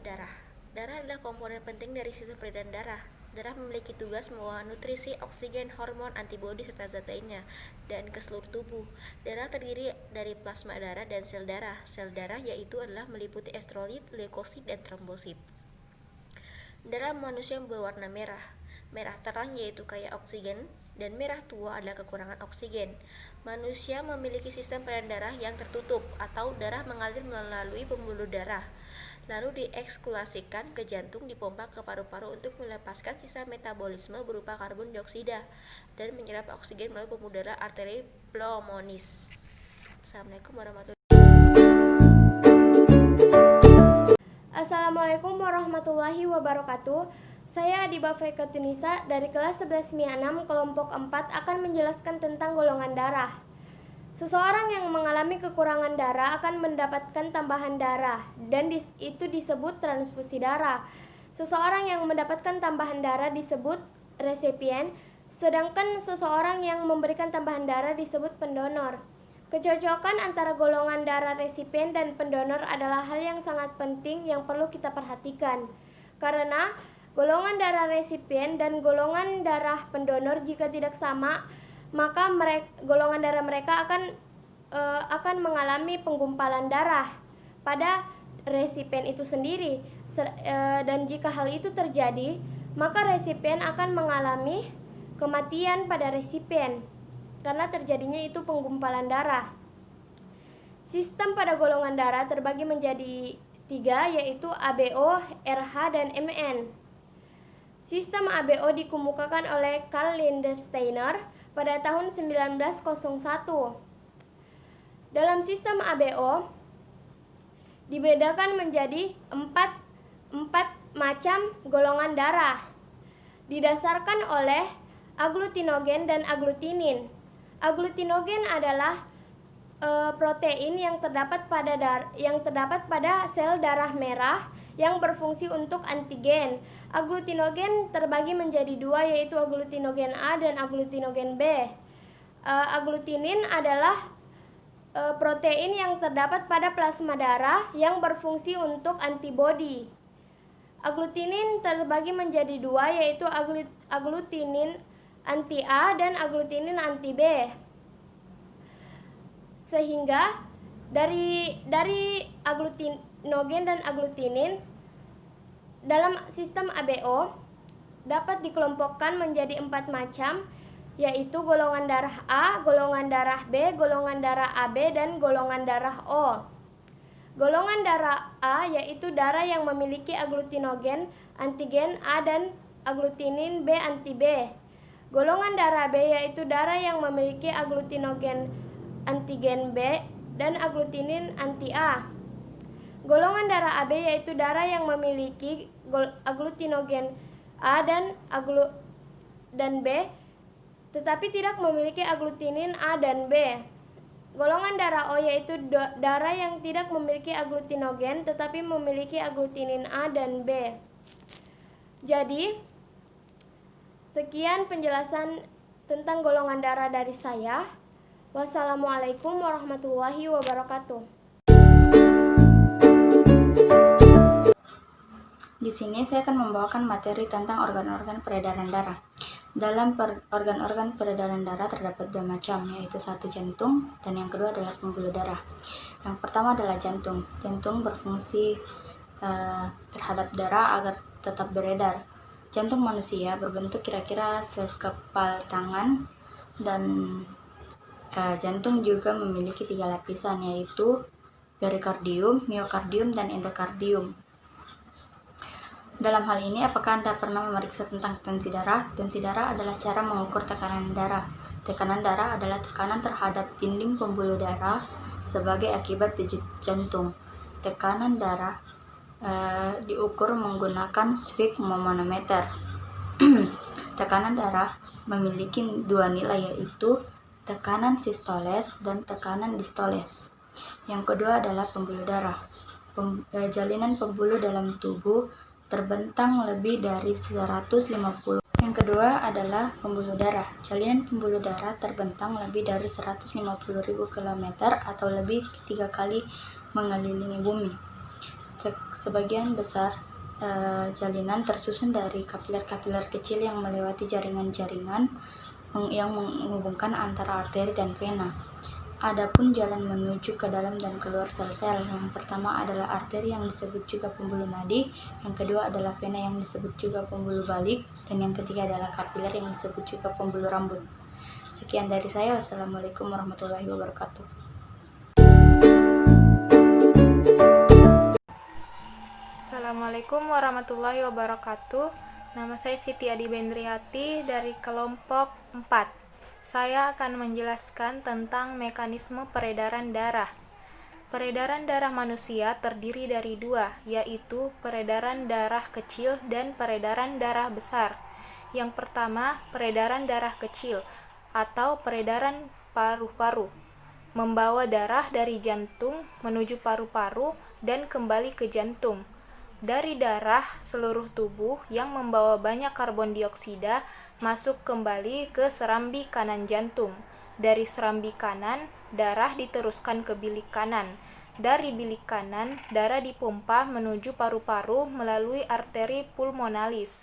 Darah. Darah adalah komponen penting dari sistem peredaran darah. Darah memiliki tugas membawa nutrisi, oksigen, hormon, antibodi, serta zat lainnya dan ke seluruh tubuh. Darah terdiri dari plasma darah dan sel darah. Sel darah yaitu adalah meliputi elektrolit, leukosit, dan trombosit. Darah manusia berwarna merah. Merah terang yaitu kaya oksigen dan merah tua adalah kekurangan oksigen. Manusia memiliki sistem peredaran darah yang tertutup atau darah mengalir melalui pembuluh darah, lalu diekskulasikan ke jantung, dipompa ke paru-paru untuk melepaskan sisa metabolisme berupa karbon dioksida dan menyerap oksigen melalui pembuluh darah arteri pulmonis. Assalamualaikum warahmatullahi wabarakatuh. Assalamualaikum warahmatullahi wabarakatuh. Saya Adiba Faikatunisa dari kelas 11 MIA 6 kelompok 4 akan menjelaskan tentang golongan darah. Seseorang yang mengalami kekurangan darah akan mendapatkan tambahan darah dan itu disebut transfusi darah. Seseorang yang mendapatkan tambahan darah disebut resipien, sedangkan seseorang yang memberikan tambahan darah disebut pendonor. Kecocokan antara golongan darah resipien dan pendonor adalah hal yang sangat penting yang perlu kita perhatikan. Karena golongan darah resipien dan golongan darah pendonor jika tidak sama, maka golongan darah mereka akan mengalami penggumpalan darah pada resipien itu sendiri. Dan jika hal itu terjadi, maka resipien akan mengalami kematian pada resipien karena terjadinya itu penggumpalan darah. Sistem pada golongan darah terbagi menjadi 3, yaitu ABO, RH, dan MN. Sistem ABO dikemukakan oleh Karl Lindensteiner pada tahun 1901. Dalam sistem ABO dibedakan menjadi 4 macam golongan darah didasarkan oleh aglutinogen dan aglutinin. Aglutinogen adalah protein yang terdapat pada sel darah merah yang berfungsi untuk antigen. Aglutinogen terbagi menjadi 2, yaitu aglutinogen A dan aglutinogen B. Aglutinin adalah protein yang terdapat pada plasma darah yang berfungsi untuk antibodi. Aglutinin terbagi menjadi 2, yaitu aglutinin anti A dan aglutinin anti B. Sehingga dari aglutinogen dan aglutinin dalam sistem ABO dapat dikelompokkan menjadi 4 macam, yaitu golongan darah A, golongan darah B, golongan darah AB, dan golongan darah O. Golongan darah A yaitu darah yang memiliki aglutinogen antigen A dan aglutinin B anti B. Golongan darah B yaitu darah yang memiliki aglutinogen antigen B dan aglutinin anti A. Golongan darah AB yaitu darah yang memiliki aglutinogen A dan B tetapi tidak memiliki aglutinin A dan B. Golongan darah O yaitu darah yang tidak memiliki aglutinogen tetapi memiliki aglutinin A dan B. Jadi, sekian penjelasan tentang golongan darah dari saya. Wassalamualaikum warahmatullahi wabarakatuh. Di sini saya akan membawakan materi tentang organ-organ peredaran darah. Dalam organ-organ peredaran darah terdapat 2 macam, yaitu 1 jantung dan yang kedua adalah pembuluh darah. Yang pertama adalah jantung. Jantung berfungsi terhadap darah agar tetap beredar. Jantung manusia berbentuk kira-kira sekepal tangan dan jantung juga memiliki 3 lapisan, yaitu perikardium, miokardium, dan endokardium. Dalam hal ini, apakah Anda pernah memeriksa tentang tensi darah? Tensi darah adalah cara mengukur tekanan darah. Tekanan darah adalah tekanan terhadap dinding pembuluh darah sebagai akibat denyut jantung. Tekanan darah diukur menggunakan sfigmomanometer. Tekanan darah memiliki 2 nilai, yaitu tekanan sistoles dan tekanan distoles. Yang kedua adalah pembuluh darah. Jalinan pembuluh dalam tubuh terbentang lebih dari 150. Yang kedua adalah pembuluh darah. Jalinan pembuluh darah terbentang lebih dari 150.000 km atau lebih 3 kali mengelilingi bumi. Sebagian besar jalinan tersusun dari kapiler-kapiler kecil yang melewati jaringan-jaringan yang menghubungkan antara arteri dan vena. Adapun jalan menuju ke dalam dan keluar sel-sel, yang pertama adalah arteri yang disebut juga pembuluh nadi, yang kedua adalah vena yang disebut juga pembuluh balik, dan yang ketiga adalah kapiler yang disebut juga pembuluh rambut. Sekian dari saya. Wassalamualaikum warahmatullahi wabarakatuh. Assalamualaikum warahmatullahi wabarakatuh. Nama saya Siti Adi Bendriati dari kelompok 4. Saya akan menjelaskan tentang mekanisme peredaran darah. Peredaran darah manusia terdiri dari dua, yaitu peredaran darah kecil dan peredaran darah besar. Yang pertama, peredaran darah kecil atau peredaran paru-paru, membawa darah dari jantung menuju paru-paru dan kembali ke jantung. Dari darah seluruh tubuh yang membawa banyak karbon dioksida masuk kembali ke serambi kanan jantung. Dari serambi kanan, darah diteruskan ke bilik kanan. Dari bilik kanan, darah dipompa menuju paru-paru melalui arteri pulmonalis.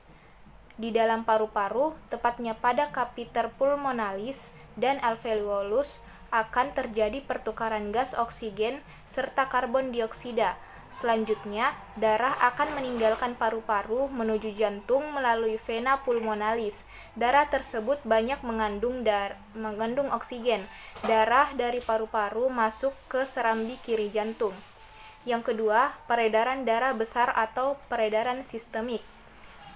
Di dalam paru-paru, tepatnya pada kapiter pulmonalis dan alveolus, akan terjadi pertukaran gas oksigen serta karbon dioksida. Selanjutnya, darah akan meninggalkan paru-paru menuju jantung melalui vena pulmonalis. Darah tersebut banyak mengandung oksigen. Darah dari paru-paru masuk ke serambi kiri jantung. Yang kedua, peredaran darah besar atau peredaran sistemik,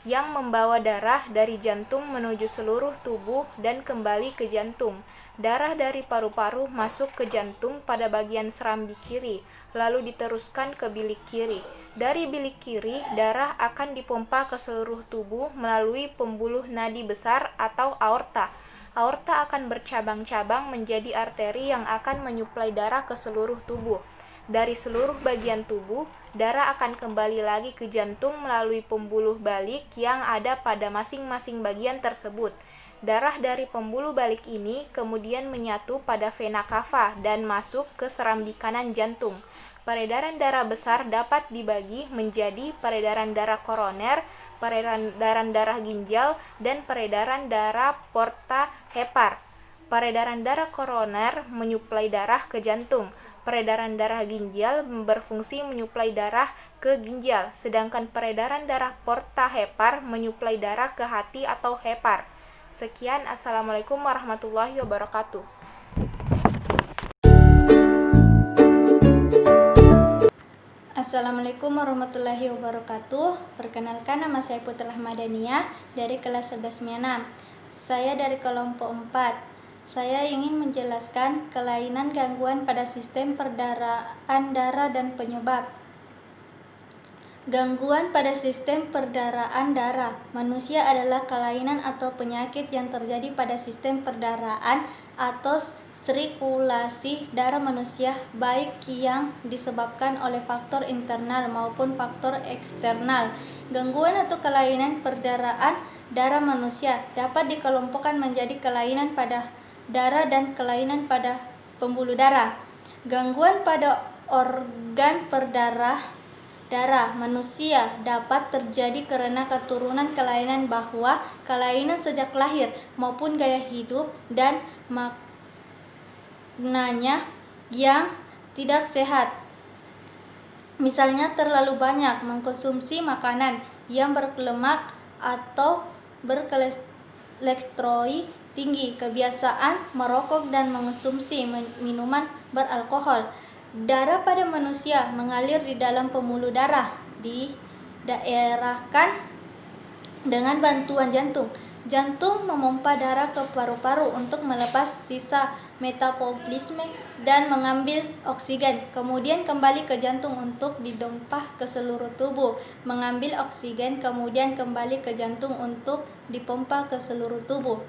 yang membawa darah dari jantung menuju seluruh tubuh dan kembali ke jantung. Darah dari paru-paru masuk ke jantung pada bagian serambi kiri, lalu diteruskan ke bilik kiri. Dari bilik kiri, darah akan dipompa ke seluruh tubuh melalui pembuluh nadi besar atau aorta. Aorta akan bercabang-cabang menjadi arteri yang akan menyuplai darah ke seluruh tubuh. Dari seluruh bagian tubuh, darah akan kembali lagi ke jantung melalui pembuluh balik yang ada pada masing-masing bagian tersebut. Darah dari pembuluh balik ini kemudian menyatu pada vena cava dan masuk ke serambi kanan jantung. Peredaran darah besar dapat dibagi menjadi peredaran darah koroner, peredaran darah ginjal, dan peredaran darah porta hepar. Peredaran darah koroner menyuplai darah ke jantung. Peredaran darah ginjal berfungsi menyuplai darah ke ginjal, sedangkan peredaran darah porta hepar menyuplai darah ke hati atau hepar. Sekian, Assalamualaikum warahmatullahi wabarakatuh. Assalamualaikum warahmatullahi wabarakatuh. Perkenalkan, nama saya Putra Ahmadania dari kelas 11 Saya dari kelompok 4. Saya ingin menjelaskan kelainan gangguan pada sistem perdarahan darah dan penyebab. Gangguan pada sistem perdarahan darah manusia adalah kelainan atau penyakit yang terjadi pada sistem perdarahan atau sirkulasi darah manusia, baik yang disebabkan oleh faktor internal maupun faktor eksternal. Gangguan atau kelainan perdarahan darah manusia dapat dikelompokkan menjadi kelainan pada darah dan kelainan pada pembuluh darah. Gangguan pada organ darah manusia dapat terjadi karena keturunan kelainan bahwa kelainan sejak lahir maupun gaya hidup dan maknanya yang tidak sehat. Misalnya terlalu banyak mengkonsumsi makanan yang berlemak atau berkolesterol tinggi, kebiasaan merokok dan mengonsumsi minuman beralkohol. Darah pada manusia mengalir di dalam pembuluh darah, didaerahkan dengan bantuan jantung. Jantung memompa darah ke paru-paru untuk melepas sisa metabolisme dan mengambil oksigen. Kemudian kembali ke jantung untuk didempah ke seluruh tubuh, mengambil oksigen, kemudian kembali ke jantung untuk dipompa ke seluruh tubuh.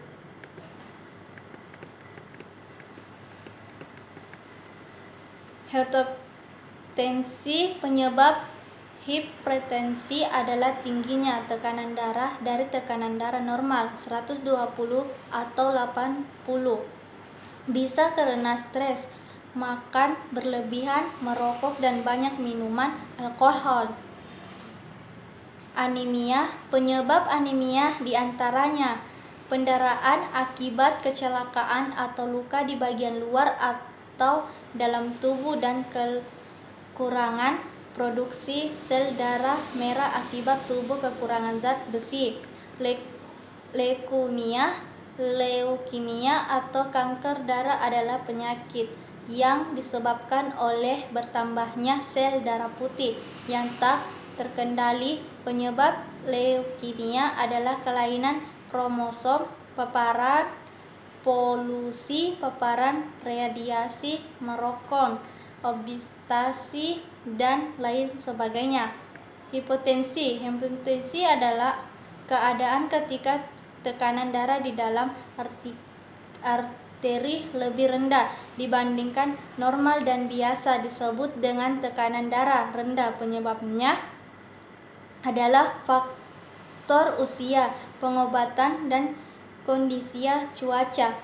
Hipertensi. Penyebab hipertensi adalah tingginya tekanan darah dari tekanan darah normal 120 atau 80. Bisa karena stres, makan berlebihan, merokok, dan banyak minuman alkohol. Anemia. Penyebab anemia diantaranya pendarahan akibat kecelakaan atau luka di bagian luar atau dalam tubuh dan kekurangan produksi sel darah merah akibat tubuh kekurangan zat besi. Leukemia atau kanker darah adalah penyakit yang disebabkan oleh bertambahnya sel darah putih yang tak terkendali. Penyebab leukemia adalah kelainan kromosom, paparan polusi, paparan radiasi, merokok, obesitas, dan lain sebagainya. Hipotensi adalah keadaan ketika tekanan darah di dalam arteri lebih rendah dibandingkan normal dan biasa disebut dengan tekanan darah rendah. Penyebabnya adalah faktor usia, pengobatan, dan kondisi cuaca.